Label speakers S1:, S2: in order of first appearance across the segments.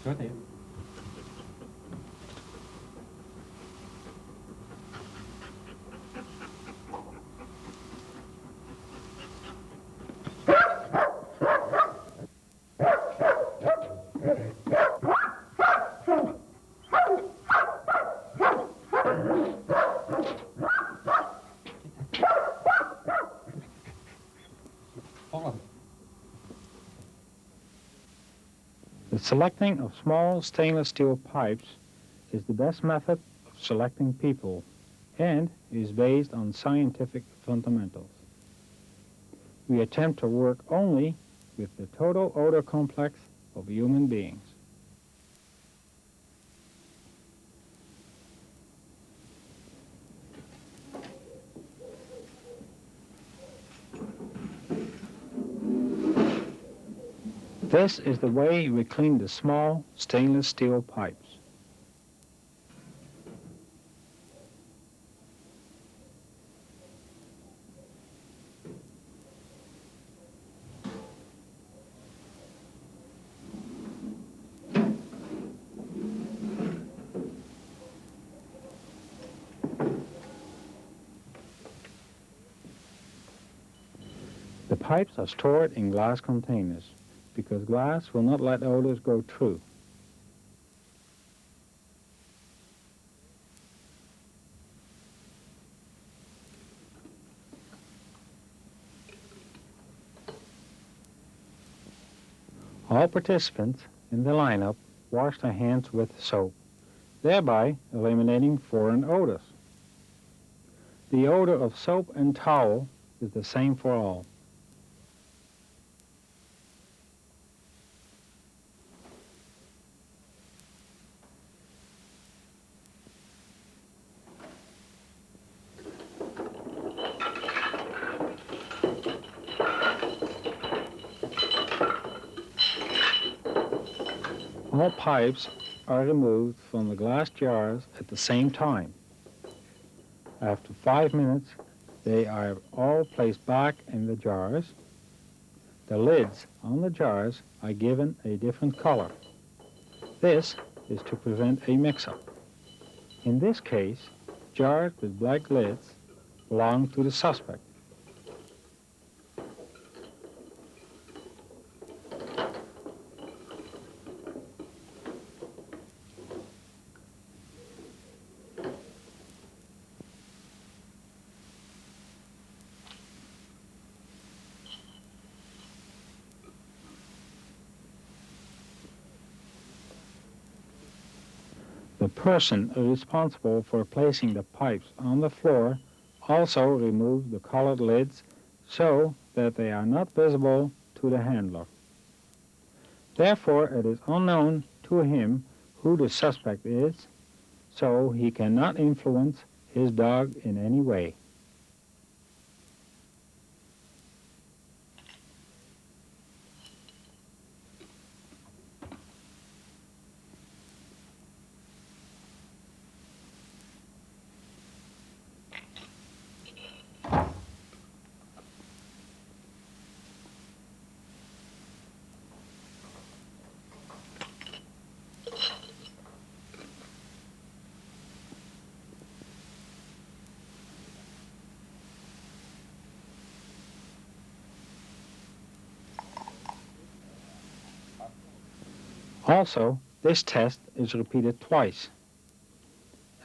S1: Good day. Holland.
S2: The selecting of small stainless steel pipes is the best method of selecting people and is based on scientific fundamentals. We attempt to work only with the total odor complex of human beings. This is the way we clean the small stainless steel pipes. The pipes are stored in glass containers because glass will not let odors go through. All participants in the lineup wash their hands with soap, thereby eliminating foreign odors. The odor of soap and towel is the same for all. All pipes are removed from the glass jars at the same time. After 5 minutes, they are all placed back in the jars. The lids on the jars are given a different color. This is to prevent a mix-up. In this case, jars with black lids belong to the suspect. The person responsible for placing the pipes on the floor also removes the colored lids so that they are not visible to the handler. Therefore, it is unknown to him who the suspect is, so he cannot influence his dog in any way. Also, this test is repeated twice.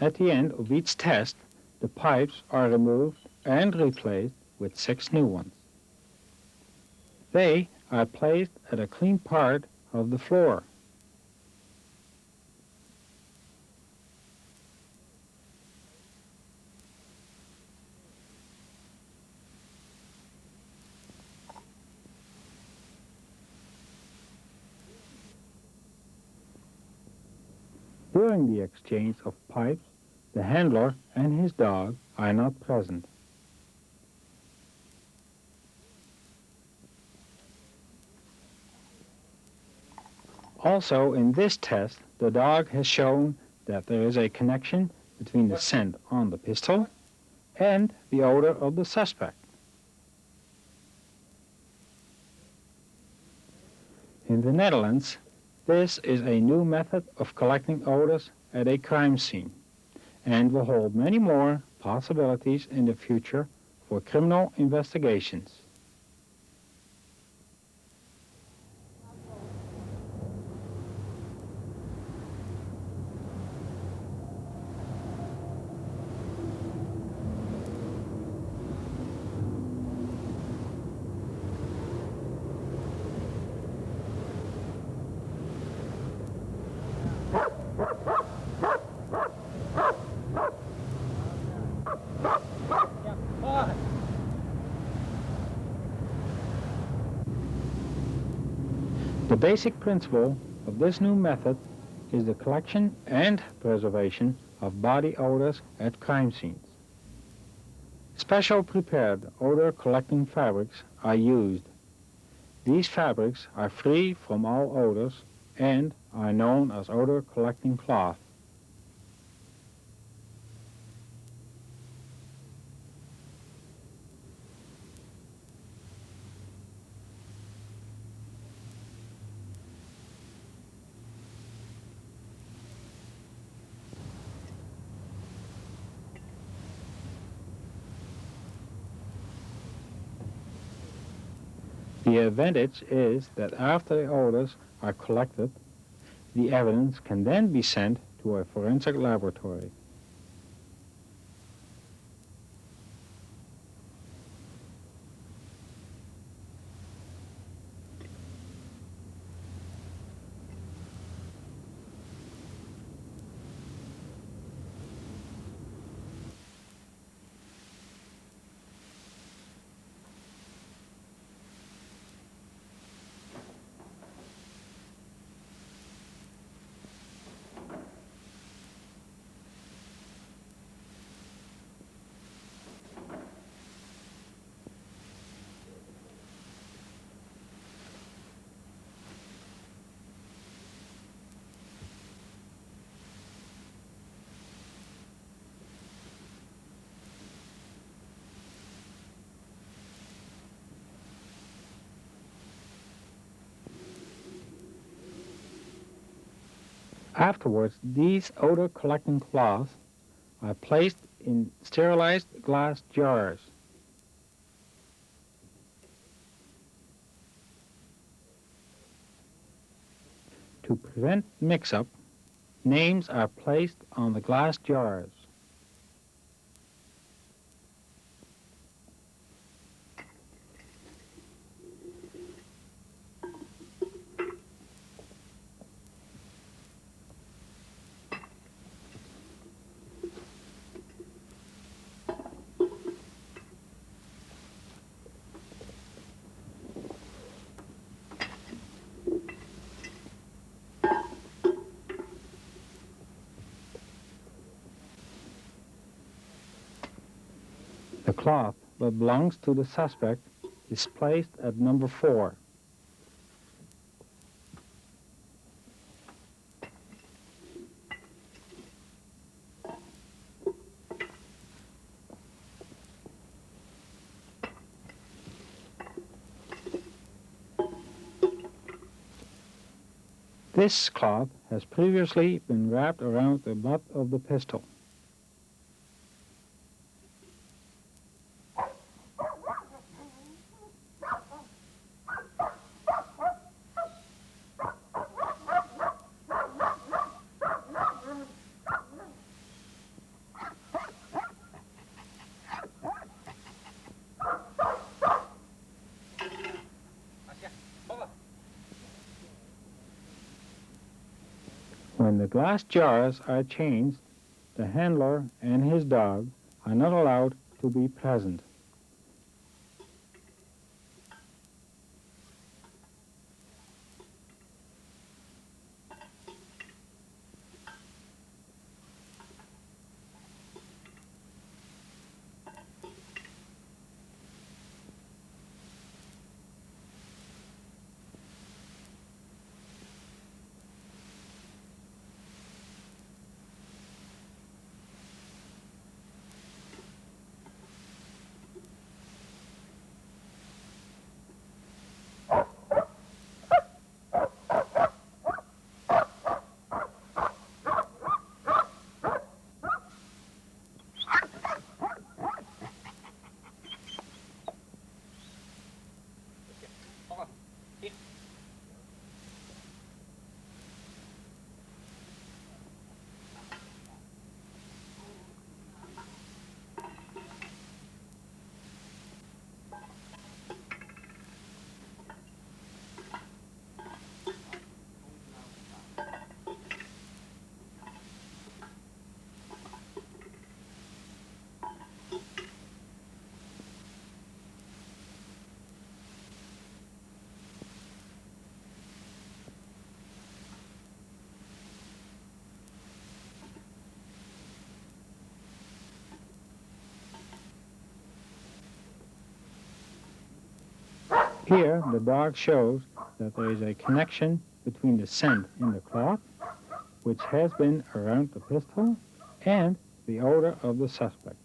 S2: At the end of each test, the pipes are removed and replaced with 6 new ones. They are placed at a clean part of the floor. During the exchange of pipes, the handler and his dog are not present. Also, in this test, the dog has shown that there is a connection between the scent on the pistol and the odor of the suspect. In the Netherlands, This is a new method of collecting odors at a crime scene and will hold many more possibilities in the future for criminal investigations. The basic principle of this new method is the collection and preservation of body odors at crime scenes. Special prepared odor collecting fabrics are used. These fabrics are free from all odors and are known as odor collecting cloth. The advantage is that after the odors are collected, the evidence can then be sent to a forensic laboratory. Afterwards, these odor collecting cloths are placed in sterilized glass jars. To prevent mix-up, names are placed on the glass jars. The cloth that belongs to the suspect is placed at number 4. This cloth has previously been wrapped around the butt of the pistol. When the glass jars are changed, the handler and his dog are not allowed to be present. Here, the dog shows that there is a connection between the scent in the cloth, which has been around the pistol, and the odor of the suspect.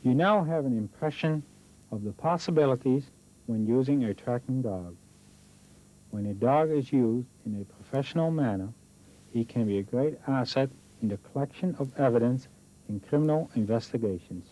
S2: You now have an impression of the possibilities when using a tracking dog. When a dog is used in a professional manner, he can be a great asset in the collection of evidence in criminal investigations.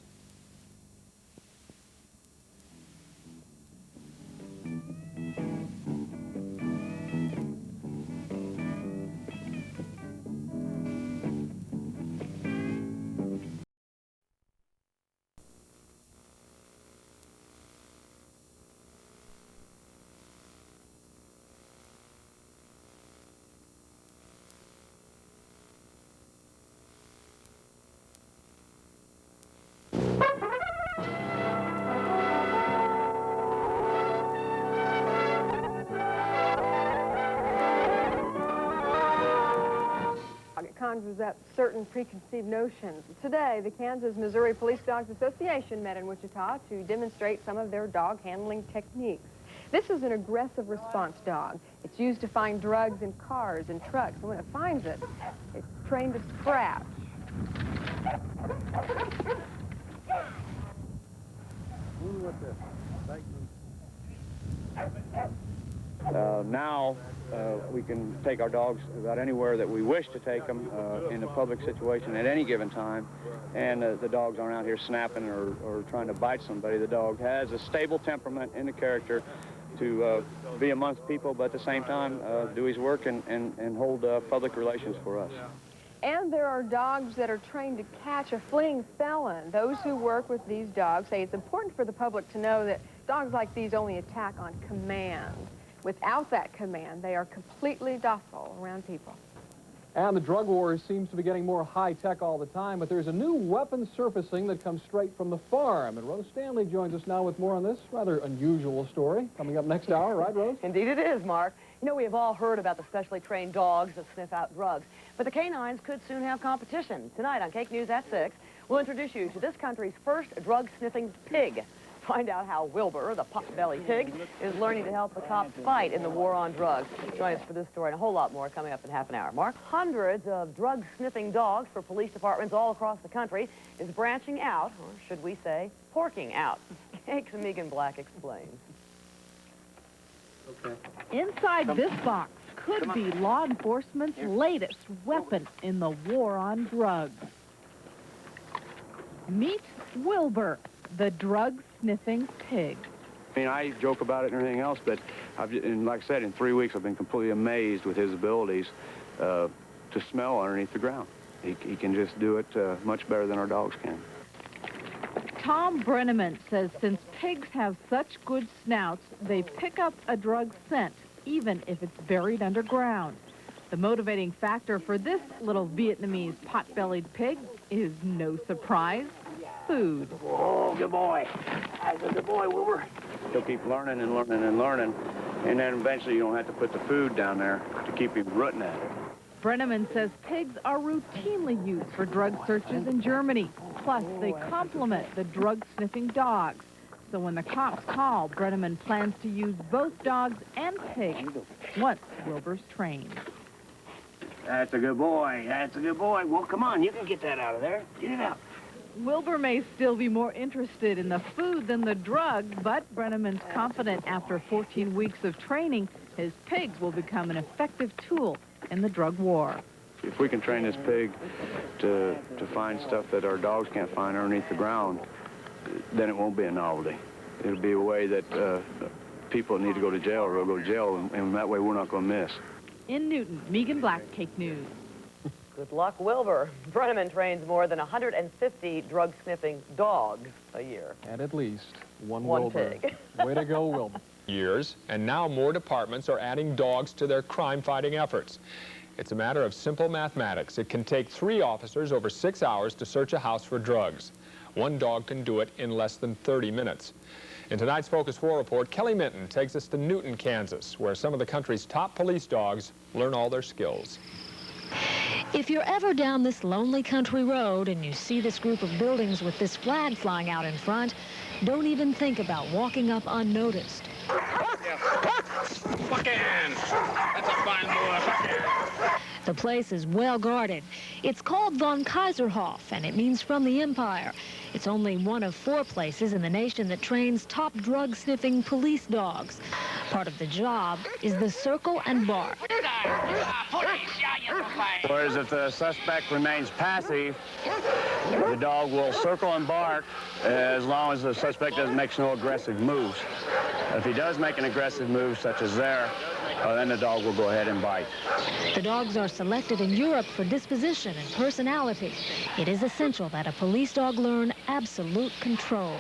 S1: It conjures up certain preconceived notions. Today, the Kansas-Missouri Police Dogs Association met in Wichita to demonstrate some of their dog handling techniques. This is an aggressive response dog. It's used to find drugs in cars and trucks, and when it finds it, it's trained to scratch.
S3: Now we can take our dogs about anywhere that we wish to take them in a public situation at any given time, and the dogs aren't out here snapping or trying to bite somebody. The dog has a stable temperament and a character to be amongst people, but at the same time do his work and hold public relations for us.
S1: And there are dogs that are trained to catch a fleeing felon. Those who work with these dogs say it's important for the public to know that dogs like these only attack on command. Without that command, they are completely docile around people.
S4: And the drug war seems to be getting more high-tech all the time, but there's a new weapon surfacing that comes straight from the farm. And Rose Stanley joins us now with more on this rather unusual story. Coming up next hour, right, Rose?
S5: Indeed it is, Mark. You know, we have all heard about the specially trained dogs that sniff out drugs, but the canines could soon have competition. Tonight on Cake News at 6, we'll introduce you to this country's first drug-sniffing pig. Find out how Wilbur, the pot-belly pig, is learning to help the cops fight in the war on drugs. Join us for this story and a whole lot more coming up in half an hour. Mark, hundreds of drug-sniffing dogs for police departments all across the country is branching out, or should we say, porking out. Cake's Megan Black explains.
S3: Okay.
S6: Inside this box could be law enforcement's latest weapon in the war on drugs. Meet Wilbur, the drug-sniffing pig.
S3: I mean, I joke about it and everything else, but and like I said, in 3 weeks, I've been completely amazed with his abilities to smell underneath the ground. He can just do it much better than our dogs can.
S6: Tom Brenneman says since pigs have such good snouts, they pick up a drug scent, even if it's buried underground. The motivating factor for this little Vietnamese pot-bellied pig is no surprise, food.
S7: Oh, good boy. That's a good boy, Wilbur.
S3: He'll keep learning and learning and learning, and then eventually you don't have to put the food down there to keep him rooting at it.
S6: Brenneman says pigs are routinely used for drug searches in Germany. Plus, they complement the drug-sniffing dogs. So when the cops call, Brenneman plans to use both dogs and pigs once Wilbur's trained.
S7: That's a good boy. That's a good boy. Well, come on. You can get that out of there. Get it out.
S6: Wilbur may still be more interested in the food than the drug, but Brenneman's confident after 14 weeks of training, his pigs will become an effective tool in the drug war.
S3: If we can train this pig to find stuff that our dogs can't find underneath the ground, then it won't be a novelty. It'll be a way that people that need to go to jail will go to jail, and that way we're not going to miss.
S6: In Newton, Megan Black, Cake News.
S5: Good luck, Wilbur. Brenneman trains more than 150 drug-sniffing dogs a year.
S4: And at least one
S5: Wilbur.
S4: pig. Way to go, Wilbur.
S8: Years, and now more departments are adding dogs to their crime-fighting efforts. It's a matter of simple mathematics. It can take 3 officers over 6 hours to search a house for drugs. One dog can do it in less than 30 minutes. In tonight's Focus 4 report, Kelly Minton takes us to Newton, Kansas, where some of the country's top police dogs learn all their skills.
S9: If you're ever down this lonely country road and you see this group of buildings with this flag flying out in front, don't even think about walking up unnoticed.
S7: Fucking! That's a fine boy.
S9: The place is well guarded. It's called von KAISERHOFE, and it means from the Empire. It's only one of 4 places in the nation that trains top drug-sniffing police dogs. Part of the job is the circle and bark.
S3: Whereas if the suspect remains passive, the dog will circle and bark as long as the suspect makes no aggressive moves. If he does make an aggressive move, such as there, then the dog will go ahead and bite.
S9: The dogs are selected in Europe for disposition and personality. It is essential that a police dog learn absolute control.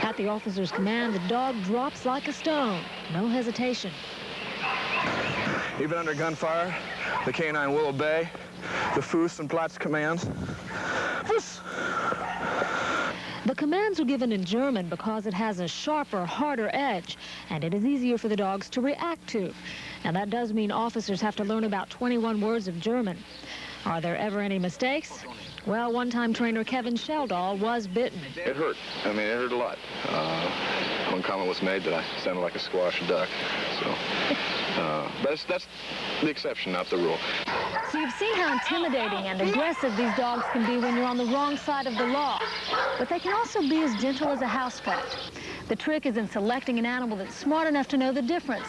S9: At the officer's command, the dog drops like a stone. No hesitation.
S10: Even under gunfire, the canine will obey the Fuß and Platz commands.
S9: The commands are given in German because it has a sharper, harder edge, and it is easier for the dogs to react to. Now, that does mean officers have to learn about 21 words of German. Are there ever any mistakes? Well, one-time trainer Kevin Sheldall was bitten.
S10: It hurt. I mean, it hurt a lot. One comment was made that I sounded like a squash duck. So, that's the exception, not the rule.
S9: So you've seen how intimidating and aggressive these dogs can be when you're on the wrong side of the law. But they can also be as gentle as a house pet. The trick is in selecting an animal that's smart enough to know the difference,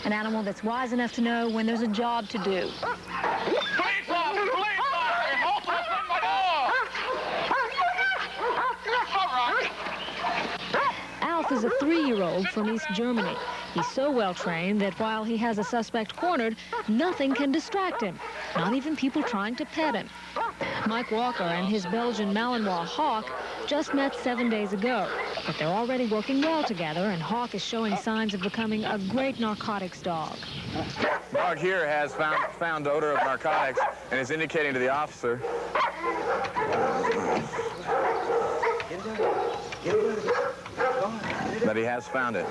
S9: an animal that's wise enough to know when there's a job to do. Alf is a 3-year-old from East Germany. He's so well trained that while he has a suspect cornered, nothing can distract him, not even people trying to pet him. Mike Walker and his Belgian Malinois Hawk just met 7 days ago, but they're already working well together, and Hawk is showing signs of becoming a great narcotics dog.
S10: The dog here has found odor of narcotics and is indicating to the officer that he has found it.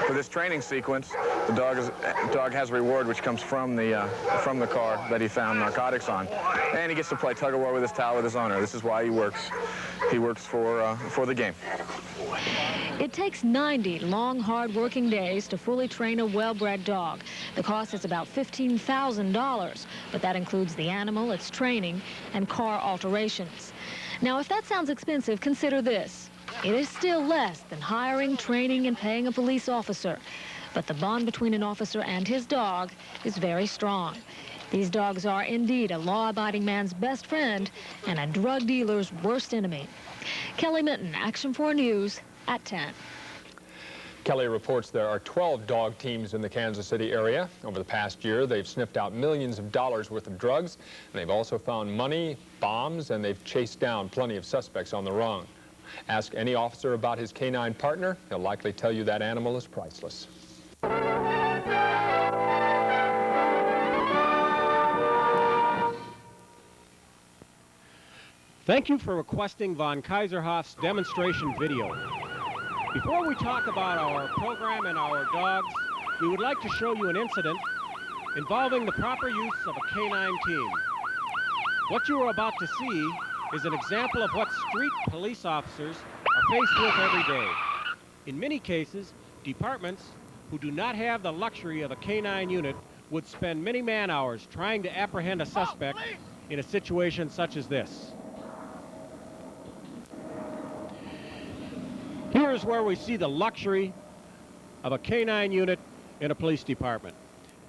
S10: For this training sequence, the dog has a reward which comes from the car that he found narcotics on, and he gets to play tug-of-war with his towel with his owner. This is why he works. He works for the game.
S9: It takes 90 long, hard working days to fully train a well-bred dog. The cost is about $15,000, but that includes the animal, its training, and car alterations. Now, if that sounds expensive, consider this. It is still less than hiring, training, and paying a police officer. But the bond between an officer and his dog is very strong. These dogs are indeed a law-abiding man's best friend and a drug dealer's worst enemy. Kelly Minton, Action 4 News at 10.
S8: Kelly reports there are 12 dog teams in the Kansas City area. Over the past year, they've sniffed out millions of dollars worth of drugs, and they've also found money, bombs, and they've chased down plenty of suspects on the run. Ask any officer about his canine partner. He'll likely tell you that animal is priceless.
S11: Thank you for requesting von KAISERHOFE's demonstration video. Before we talk about our program and our dogs, we would like to show you an incident involving the proper use of a canine team. What you are about to see is an example of what street police officers are faced with every day. In many cases, departments who do not have the luxury of a canine unit would spend many man-hours trying to apprehend a suspect in a situation such as this. Here is where we see the luxury of a canine unit in a police department.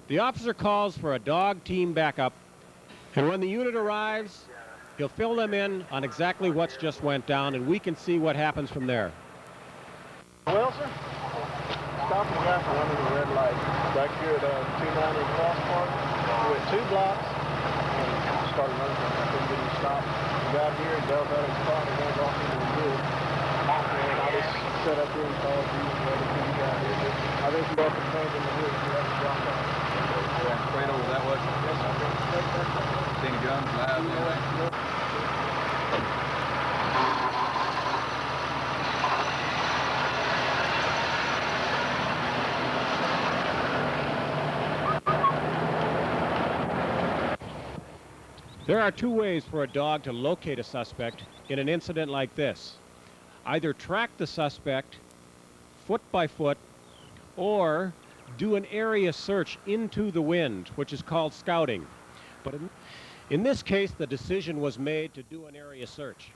S11: The officer calls for a dog team backup, and when the unit arrives, he'll fill them in on exactly what's just went down, and we can see what happens from there.
S12: Wilson, stop the guy from running the red light. Back here at 290 Cross Park, we went 2 blocks and started running. I couldn't get him to stop. He got here, he dove out of his car, and went off into the woods. And I just sat up here and called you and waited till you got here. I think you got the plans in the woods. You have to drop out.
S13: Yeah, straight over that way.
S12: Yes, I think.
S13: Seen guns, knives, anything?
S11: There are 2 ways for a dog to locate a suspect in an incident like this. Either track the suspect foot by foot or do an area search into the wind, which is called scouting. But in this case, the decision was made to do an area search.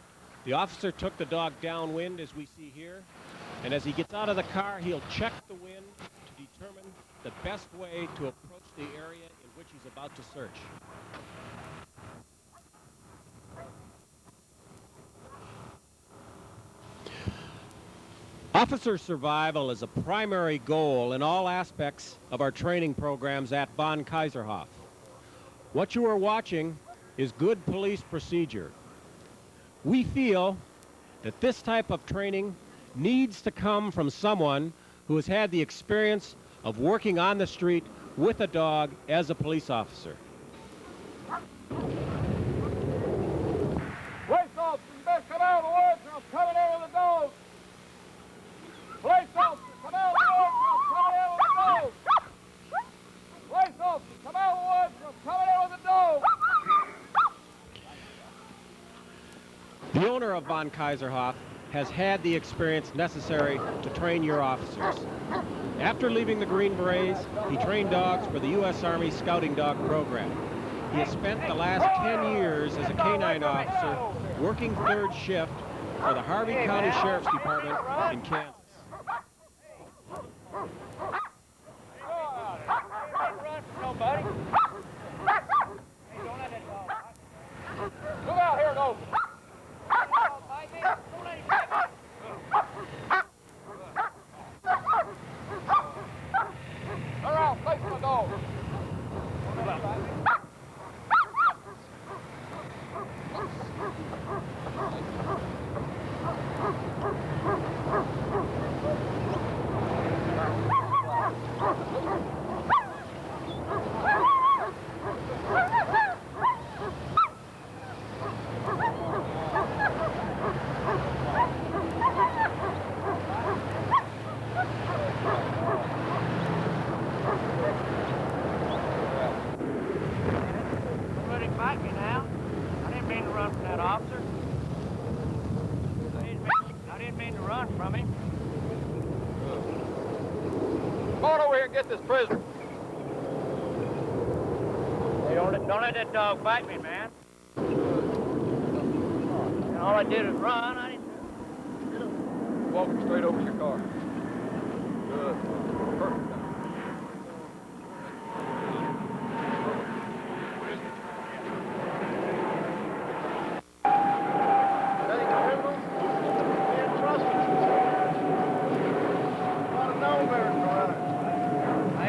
S11: The officer took the dog downwind, as we see here, and as he gets out of the car, he'll check the wind to determine the best way to approach the area in which he's about to search. Officer survival is a primary goal in all aspects of our training programs at von KAISERHOFE. What you are watching is good police procedure. We feel that this type of training needs to come from someone who has had the experience of working on the street with a dog as a police officer.
S12: Police officer, you better come out of the woods or I'm coming in with a dog. Police officer, come out of the woods or I'm coming in with a dog. Police officer, come out of the woods or I'm coming in with a dog.
S11: The owner of von KAISERHOFE has had the experience necessary to train your officers. After leaving the Green Berets, he trained dogs for the U.S. Army Scouting Dog Program. He has spent the last 10 years as a canine officer working third shift for the Harvey County Sheriff's Department in Kansas.
S12: Look out here, go. All right, face my dog. Get this prisoner.
S7: Hey, don't let that dog bite me, man. All I did was run. I didn't...
S12: Walk him straight over to your car. Good. Perfect.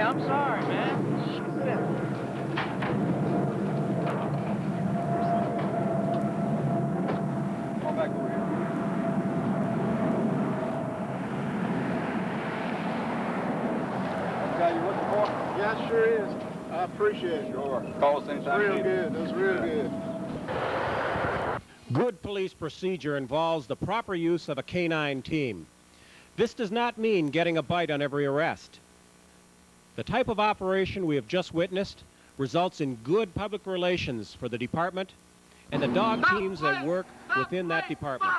S7: I'm sorry, man.
S12: Come back over here. Guy you looking for? Yeah, sure is. I appreciate it. Sure. Call us anytime. Real good. That's real good.
S11: Good police procedure involves the proper use of a canine team. This does not mean getting a bite on every arrest. The type of operation we have just witnessed results in good public relations for the department and the dog teams that work within that department.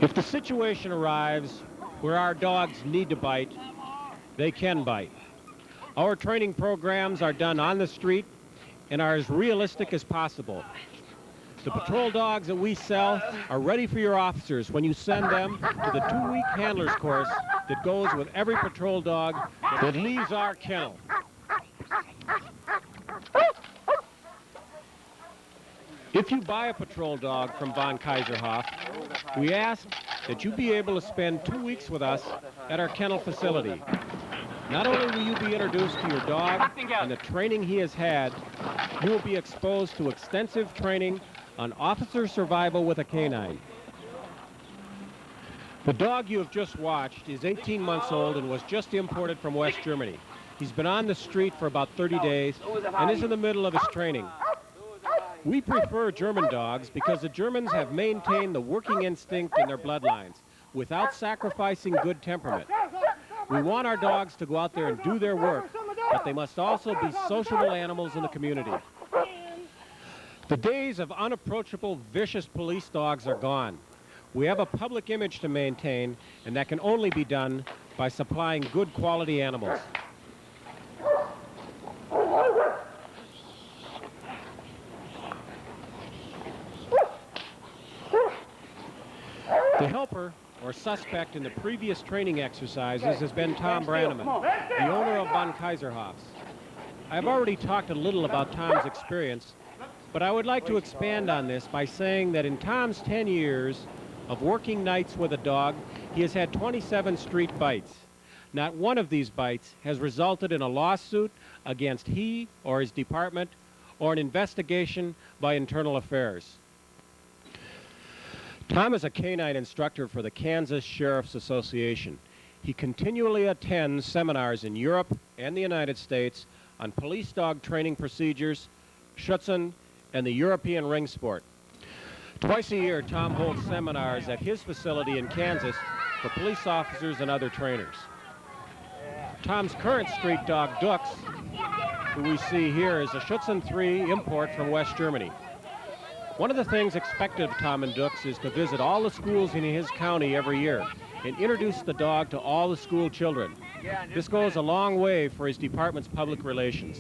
S11: If the situation arrives where our dogs need to bite, they can bite. Our training programs are done on the street and are as realistic as possible. The patrol dogs that we sell are ready for your officers when you send them to the 2-week handler's course that goes with every patrol dog that leaves our kennel. If you buy a patrol dog from von Kaiserhofe, we ask that you be able to spend 2 weeks with us at our kennel facility. Not only will you be introduced to your dog and the training he has had, you will be exposed to extensive training on officer survival with a canine. The dog you have just watched is 18 months old and was just imported from West Germany. He's been on the street for about 30 days and is in the middle of his training. We prefer German dogs because the Germans have maintained the working instinct in their bloodlines without sacrificing good temperament. We want our dogs to go out there and do their work, but they must also be sociable animals in the community. The days of unapproachable, vicious police dogs are gone. We have a public image to maintain, and that can only be done by supplying good quality animals. The helper, or suspect, in the previous training exercises has been Tom Branneman, the owner of von Kaiserhofe's. I've already talked a little about Tom's experience, but I would like to expand on this by saying that in Tom's 10 years of working nights with a dog, he has had 27 street bites. Not one of these bites has resulted in a lawsuit against he or his department or an investigation by Internal Affairs. Tom is a canine instructor for the Kansas Sheriff's Association. He continually attends seminars in Europe and the United States on police dog training procedures, Schutzen, and the European ring sport. Twice a year, Tom holds seminars at his facility in Kansas for police officers and other trainers. Tom's current street dog, Dux, who we see here, is a Schutzen 3 import from West Germany. One of the things expected of Tom and Dux is to visit all the schools in his county every year and introduce the dog to all the school children. This goes a long way for his department's public relations.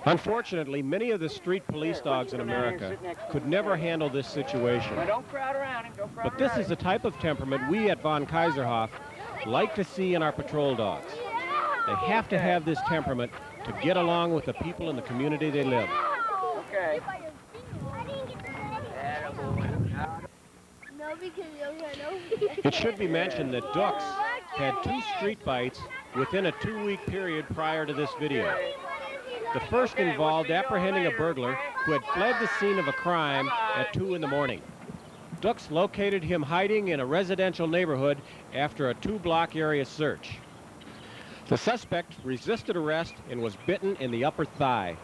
S11: Unfortunately, many of the street police dogs in America could never handle this situation. But this is the type of temperament we at von Kaiserhofe like to see in our patrol dogs. They have to have this temperament to get along with the people in the community they live.
S14: Okay.
S11: It should be mentioned that Dux had 2 street bites within a 2-week period prior to this video. The first involved apprehending a burglar who had fled the scene of a crime at 2 in the morning. Dux located him hiding in a residential neighborhood after a 2-block area search. The suspect resisted arrest and was bitten in the upper thigh.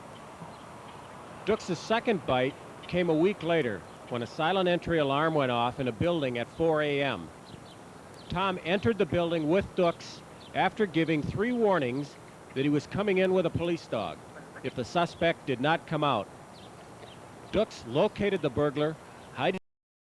S11: Dux's second bite came a week later when a silent entry alarm went off in a building at 4 a.m. Tom entered the building with Dux after giving 3 warnings that he was coming in with a police dog if the suspect did not come out. Dux located the burglar